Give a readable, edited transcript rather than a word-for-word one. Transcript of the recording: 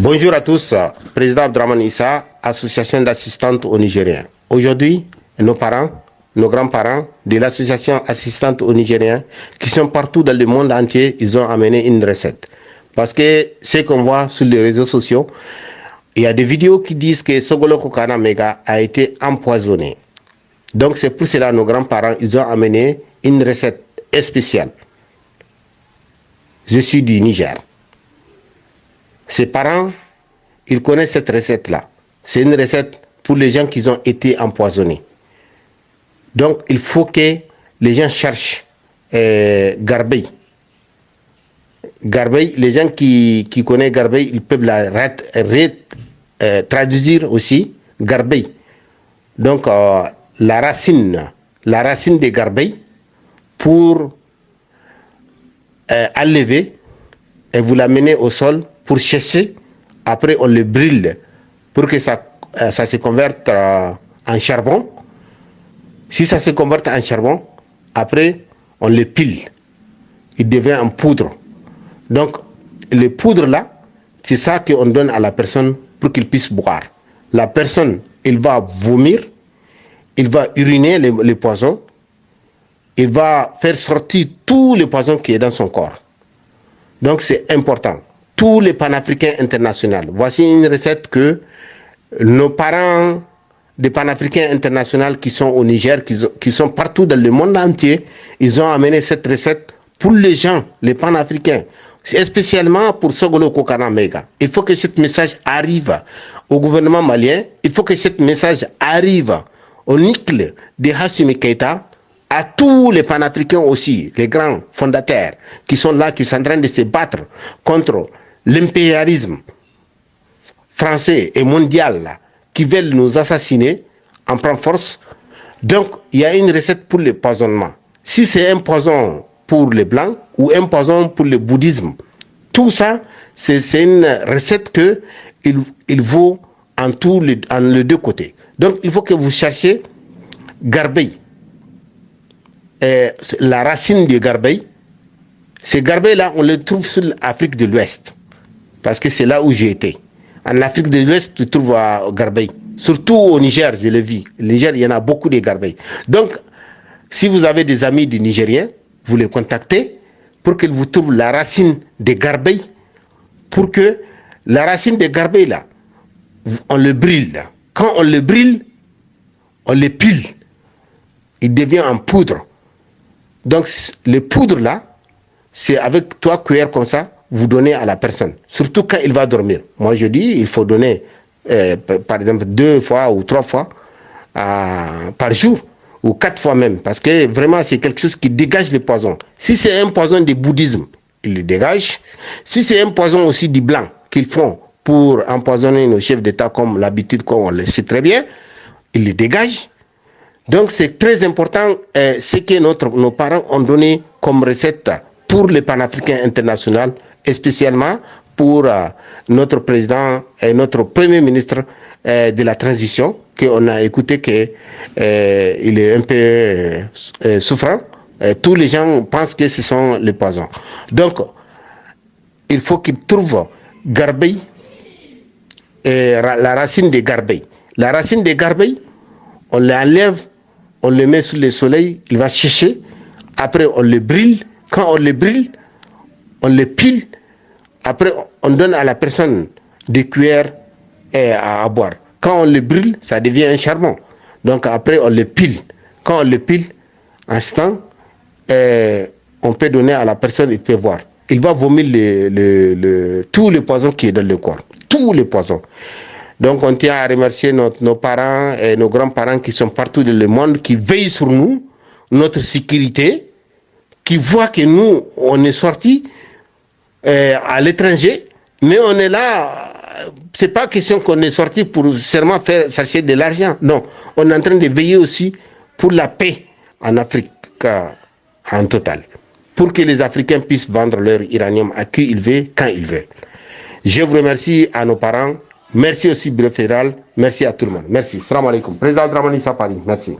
Bonjour à tous, président Abdraman Issa, association d'assistantes aux Nigériens. Aujourd'hui, nos parents, nos grands-parents de l'association assistante aux Nigériens qui sont partout dans le monde entier, ils ont amené une recette. Parce que ce qu'on voit sur les réseaux sociaux, il y a des vidéos qui disent que Sogolo Kokana Mega a été empoisonné. Donc c'est pour cela que nos grands-parents, ils ont amené une recette spéciale. Je suis du Niger. Ses parents, ils connaissent cette recette-là. C'est une recette pour les gens qui ont été empoisonnés. Donc, il faut que les gens cherchent Garbey. Garbey, les gens qui connaissent Garbey, ils peuvent la traduire aussi, Garbey. Donc, la racine de Garbey pour enlever et vous l'amenez au sol pour chercher. Après, on le brûle pour que ça se converte en charbon. Si ça se converte en charbon, après, on le pile. Il devient en poudre. Donc, les poudres là, c'est ça qu'on donne à la personne pour qu'il puisse boire. La personne, il va vomir, il va uriner les poisons, il va faire sortir tous les poisons qui est dans son corps. Donc, c'est important. Tous les panafricains internationaux. Voici une recette que nos parents des panafricains internationaux qui sont au Niger, qui sont partout dans le monde entier, ils ont amené cette recette pour les gens, les panafricains, spécialement pour Sogolo Kokana Mega. Il faut que ce message arrive au gouvernement malien, il faut que ce message arrive au NICL de Assimi Goïta, à tous les panafricains aussi, les grands fondateurs qui sont là, qui sont en train de se battre contre l'impérialisme français et mondial là, qui veulent nous assassiner en prend force. Donc, il y a une recette pour le poisonnement. Si c'est un poison pour les blancs ou un poison pour le bouddhisme, tout ça, c'est une recette que il vaut en les deux côtés. Donc, il faut que vous cherchiez Garbey. La racine de Garbey, ces Garbey-là, on les trouve sur l'Afrique de l'Ouest. Parce que c'est là où j'ai été. En Afrique de l'Ouest, tu trouves Garbey. Surtout au Niger, je le vis. Au Niger, il y en a beaucoup de Garbey. Donc, si vous avez des amis du Nigériens, vous les contactez pour qu'ils vous trouvent la racine de Garbey. Pour que la racine de Garbey, là, on le brûle. Quand on le brûle, on le pile. Il devient en poudre. Donc, les poudres, là, c'est avec 3 cuillères comme ça, vous donnez à la personne, surtout quand il va dormir. Moi, je dis, il faut donner, par exemple, 2 fois ou 3 fois par jour, ou 4 fois même, parce que vraiment, c'est quelque chose qui dégage le poison. Si c'est un poison du bouddhisme, il le dégage. Si c'est un poison aussi du blanc qu'ils font pour empoisonner nos chefs d'État, comme l'habitude, comme on le sait très bien, il le dégage. Donc, c'est très important ce que nos parents ont donné comme recette pour les panafricains internationaux, et spécialement pour notre président et notre premier ministre de la transition, qu'on a écouté qu'il est un peu souffrant. Tous les gens pensent que ce sont les poisons. Donc, il faut qu'ils trouvent Garbey, la racine de Garbey. La racine de Garbey, on l'enlève, on le met sous le soleil, il va sécher. Après, on le brûle. Quand on le brûle, on le pile. Après, on donne à la personne des cuillères à boire. Quand on le brûle, ça devient un charbon. Donc après, on le pile. Quand on le pile, instant, on peut donner à la personne, il peut boire. Il va vomir tous les poisons qui sont dans le corps. Tous les poisons. Donc on tient à remercier nos parents et nos grands-parents qui sont partout dans le monde, qui veillent sur nous, notre sécurité, qui voient que nous, on est sortis à l'étranger, mais on est là, c'est pas question qu'on est sorti pour seulement faire chercher de l'argent. Non, on est en train de veiller aussi pour la paix en Afrique en total, pour que les Africains puissent vendre leur uranium à qui ils veulent, quand ils veulent. Je vous remercie à nos parents, merci aussi Bureau fédéral, merci à tout le monde. Merci. Salam alaikum. Président Abdraman Issa Paris, merci.